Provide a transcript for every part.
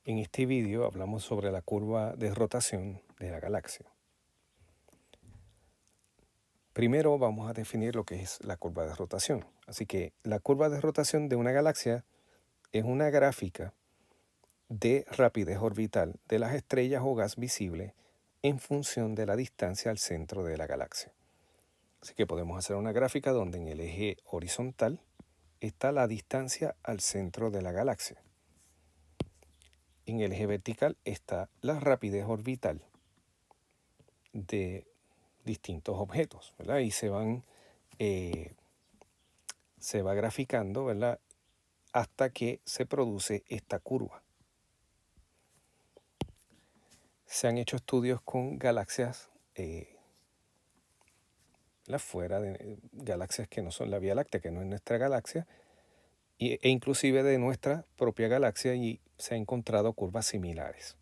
En este vídeo hablamos sobre la curva de rotación de la galaxia. Primero vamos a definir lo que es la curva de rotación. Así que la curva de rotación de una galaxia es una gráfica de rapidez orbital de las estrellas o gas visible en función de la distancia al centro de la galaxia. Así que podemos hacer una gráfica donde en el eje horizontal está la distancia al centro de la galaxia. En el eje vertical está la rapidez orbital de distintos objetos, ¿verdad? Y se va graficando, ¿verdad? Hasta que se produce esta curva. Se han hecho estudios con galaxias fuera de galaxias que no son la Vía Láctea, que no es nuestra galaxia, e inclusive de nuestra propia galaxia, y se han encontrado curvas similares.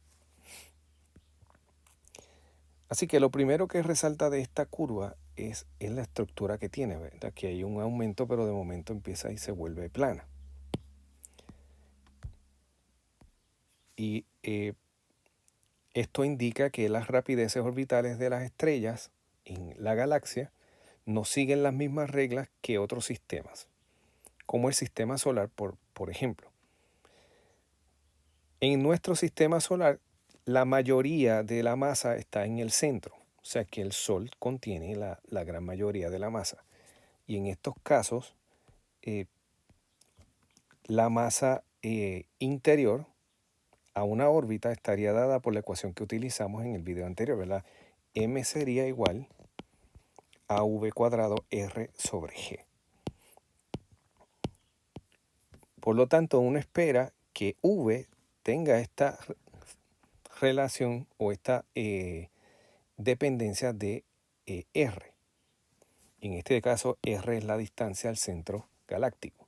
Así que lo primero que resalta de esta curva es la estructura que tiene, ¿verdad? Que hay un aumento, pero de momento empieza y se vuelve plana. Y esto indica que las rapideces orbitales de las estrellas en la galaxia no siguen las mismas reglas que otros sistemas, como el sistema solar, por ejemplo. En nuestro sistema solar, la mayoría de la masa está en el centro, o sea que el Sol contiene la gran mayoría de la masa. Y en estos casos, la masa interior a una órbita estaría dada por la ecuación que utilizamos en el video anterior, ¿verdad? M sería igual a v cuadrado r sobre g. Por lo tanto, uno espera que v tenga esta relación o esta dependencia de r. En este caso, r es la distancia al centro galáctico.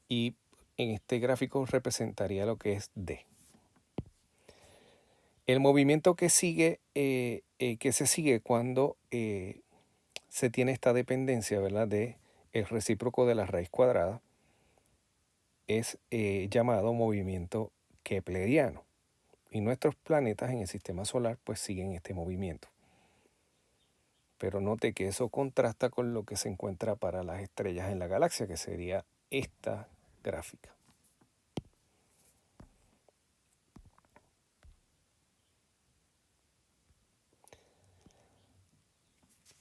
Y en este gráfico representaría lo que es d. El movimiento que sigue, que se sigue cuando se tiene esta dependencia, ¿verdad?, de el recíproco de la raíz cuadrada, es llamado movimiento kepleriano. Y nuestros planetas en el sistema solar pues siguen este movimiento. Pero note que eso contrasta con lo que se encuentra para las estrellas en la galaxia, que sería esta gráfica.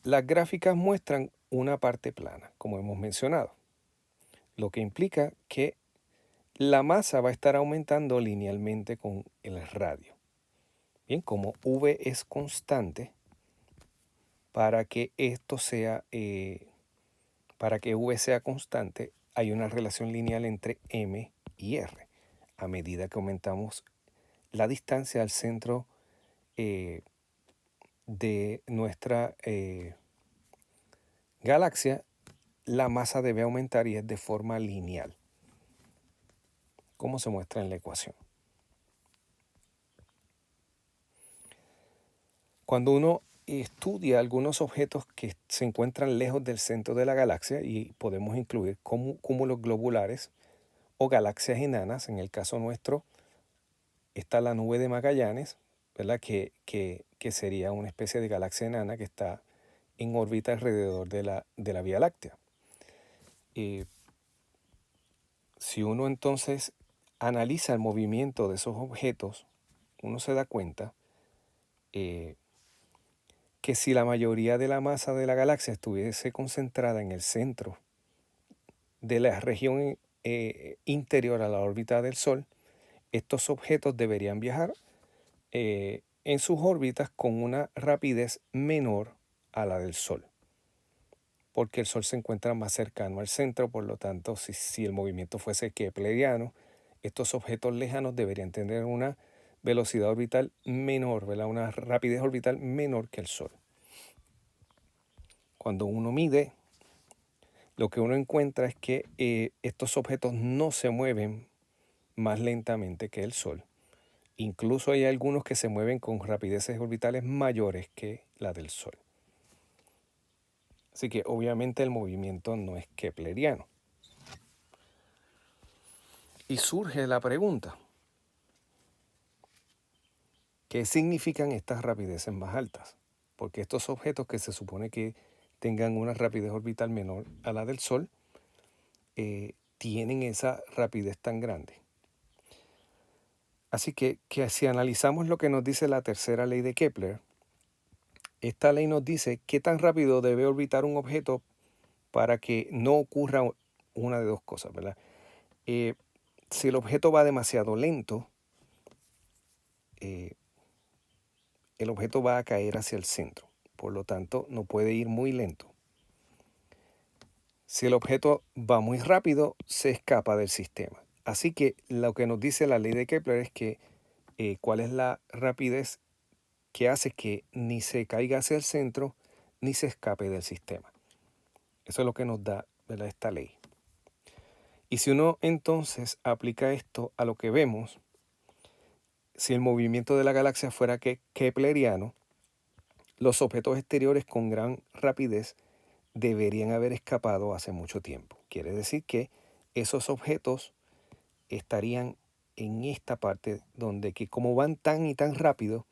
Las gráficas muestran una parte plana, como hemos mencionado, lo que implica que la masa va a estar aumentando linealmente con el radio. Bien, como V es constante, para que esto sea, para que V sea constante, hay una relación lineal entre M y R. A medida que aumentamos la distancia al centro de nuestra galaxia, la masa debe aumentar y es de forma lineal, como se muestra en la ecuación. Cuando uno estudia algunos objetos que se encuentran lejos del centro de la galaxia, y podemos incluir cúmulos globulares o galaxias enanas, en el caso nuestro está la nube de Magallanes, ¿verdad? Que sería una especie de galaxia enana que está en órbita alrededor de la Vía Láctea. Si uno entonces analiza el movimiento de esos objetos, uno se da cuenta que si la mayoría de la masa de la galaxia estuviese concentrada en el centro de la región interior a la órbita del Sol, estos objetos deberían viajar en sus órbitas con una rapidez menor a la del Sol, porque el Sol se encuentra más cercano al centro. Por lo tanto, si el movimiento fuese kepleriano, estos objetos lejanos deberían tener una velocidad orbital menor, ¿verdad? Una rapidez orbital menor que el Sol. Cuando uno mide, lo que uno encuentra es que estos objetos no se mueven más lentamente que el Sol. Incluso hay algunos que se mueven con rapideces orbitales mayores que la del Sol. Así que obviamente el movimiento no es kepleriano. Y surge la pregunta, ¿Qué significan estas rapideces más altas? Porque estos objetos que se supone que tengan una rapidez orbital menor a la del Sol, tienen esa rapidez tan grande. Así que si analizamos lo que nos dice la tercera ley de Kepler, esta ley nos dice qué tan rápido debe orbitar un objeto para que no ocurra una de dos cosas, ¿verdad? Si el objeto va demasiado lento, eh, el objeto va a caer hacia el centro. Por lo tanto, no puede ir muy lento. Si el objeto va muy rápido, se escapa del sistema. Así que lo que nos dice la ley de Kepler es que cuál es la rapidez que hace que ni se caiga hacia el centro ni se escape del sistema. Eso es lo que nos da, ¿verdad?, esta ley. Y si uno entonces aplica esto a lo que vemos, si el movimiento de la galaxia fuera kepleriano, los objetos exteriores con gran rapidez deberían haber escapado hace mucho tiempo. Quiere decir que esos objetos estarían en esta parte donde que como van tan y tan rápido,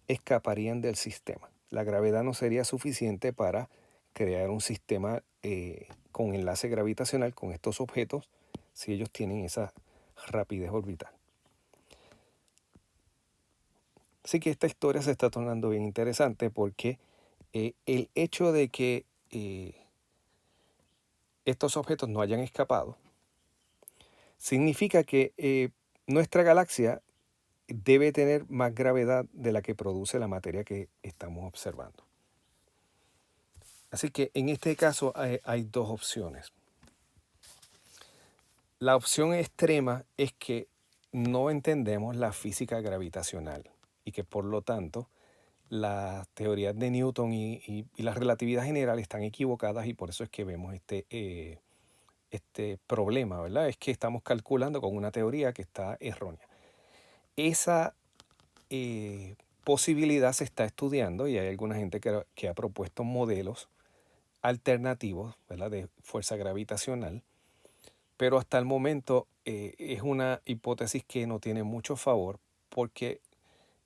escaparían del sistema. La gravedad no sería suficiente para crear un sistema con enlace gravitacional con estos objetos si ellos tienen esa rapidez orbital. Así que esta historia se está tornando bien interesante porque el hecho de que estos objetos no hayan escapado significa que nuestra galaxia debe tener más gravedad de la que produce la materia que estamos observando. Así que en este caso hay dos opciones. La opción extrema es que no entendemos la física gravitacional y que por lo tanto las teorías de Newton y la relatividad general están equivocadas y por eso es que vemos este problema, ¿verdad? Es que estamos calculando con una teoría que está errónea. Esa posibilidad se está estudiando y hay alguna gente que ha propuesto modelos alternativos, ¿verdad?, de fuerza gravitacional, pero hasta el momento es una hipótesis que no tiene mucho favor porque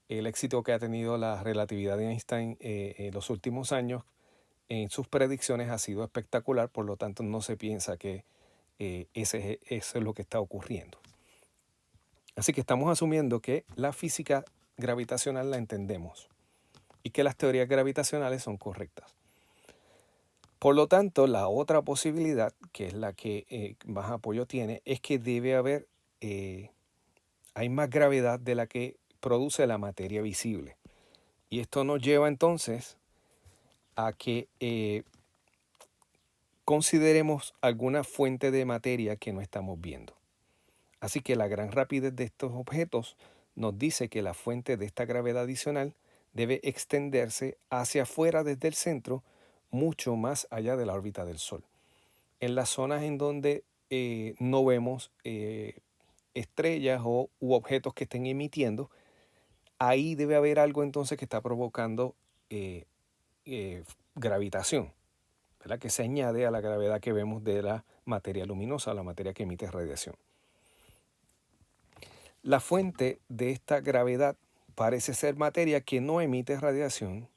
el éxito que ha tenido la relatividad de Einstein en los últimos años en sus predicciones ha sido espectacular, por lo tanto no se piensa que eso es lo que está ocurriendo. Así que estamos asumiendo que la física gravitacional la entendemos y que las teorías gravitacionales son correctas. Por lo tanto, la otra posibilidad, que es la que más apoyo tiene, es que debe haber, hay más gravedad de la que produce la materia visible. Y esto nos lleva entonces a que consideremos alguna fuente de materia que no estamos viendo. Así que la gran rapidez de estos objetos nos dice que la fuente de esta gravedad adicional debe extenderse hacia afuera desde el centro, mucho más allá de la órbita del Sol. En las zonas en donde no vemos estrellas u objetos que estén emitiendo, ahí debe haber algo entonces que está provocando gravitación, ¿verdad?, que se añade a la gravedad que vemos de la materia luminosa, la materia que emite radiación. La fuente de esta gravedad parece ser materia que no emite radiación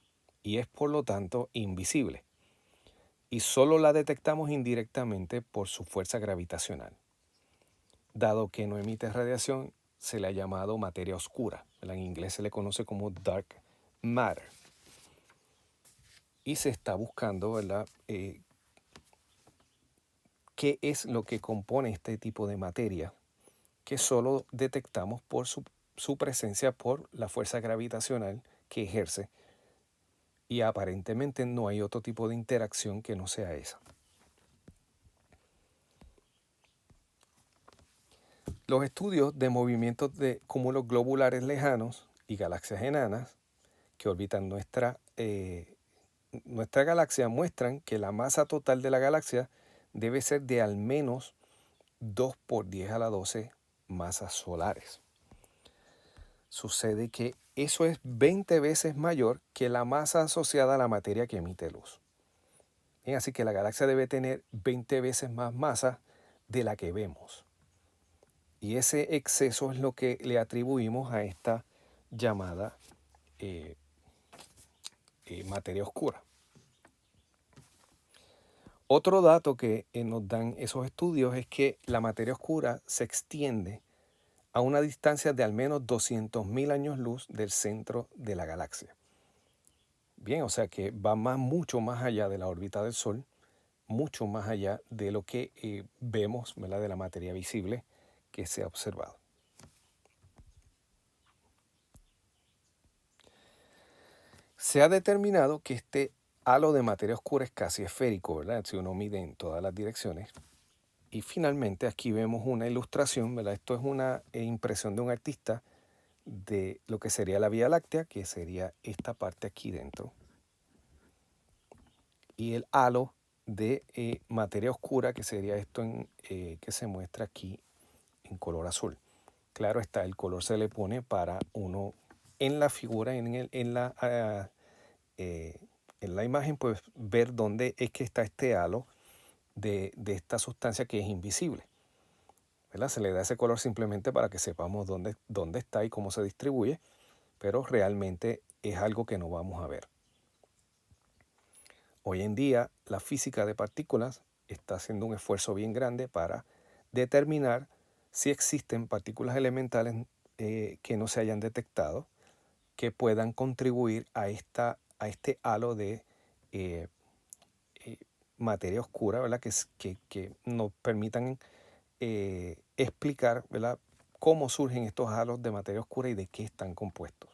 y es por lo tanto invisible. Y solo la detectamos indirectamente por su fuerza gravitacional. Dado que no emite radiación, se le ha llamado materia oscura. En inglés se le conoce como dark matter. Y se está buscando, ¿verdad?, qué es lo que compone este tipo de materia que solo detectamos por su presencia, por la fuerza gravitacional que ejerce. Y aparentemente no hay otro tipo de interacción que no sea esa. Los estudios de movimientos de cúmulos globulares lejanos y galaxias enanas que orbitan nuestra galaxia muestran que la masa total de la galaxia debe ser de al menos 2 por 10 a la 12 masas solares. Sucede que eso es 20 veces mayor que la masa asociada a la materia que emite luz. Así que la galaxia debe tener 20 veces más masa de la que vemos. Y ese exceso es lo que le atribuimos a esta llamada eh, materia oscura. Otro dato que nos dan esos estudios es que la materia oscura se extiende a una distancia de al menos 200.000 años luz del centro de la galaxia. Bien, o sea que va mucho más allá de la órbita del Sol, mucho más allá de lo que vemos, ¿verdad?, de la materia visible que se ha observado. Se ha determinado que este halo de materia oscura es casi esférico, ¿verdad?, si uno mide en todas las direcciones. Y finalmente aquí vemos una ilustración, ¿verdad? Esto es una impresión de un artista de lo que sería la Vía Láctea, que sería esta parte aquí dentro. Y el halo de materia oscura, que sería esto que se muestra aquí en color azul. Claro está, el color se le pone para uno en la figura, en la imagen, pues ver dónde es que está este halo de esta sustancia que es invisible, ¿verdad? Se le da ese color simplemente para que sepamos dónde está y cómo se distribuye, pero realmente es algo que no vamos a ver. Hoy en día la física de partículas está haciendo un esfuerzo bien grande para determinar si existen partículas elementales que no se hayan detectado, que puedan contribuir a este halo de eh, materia oscura, ¿verdad? Que nos permitan explicar, ¿verdad?, cómo surgen estos halos de materia oscura y de qué están compuestos.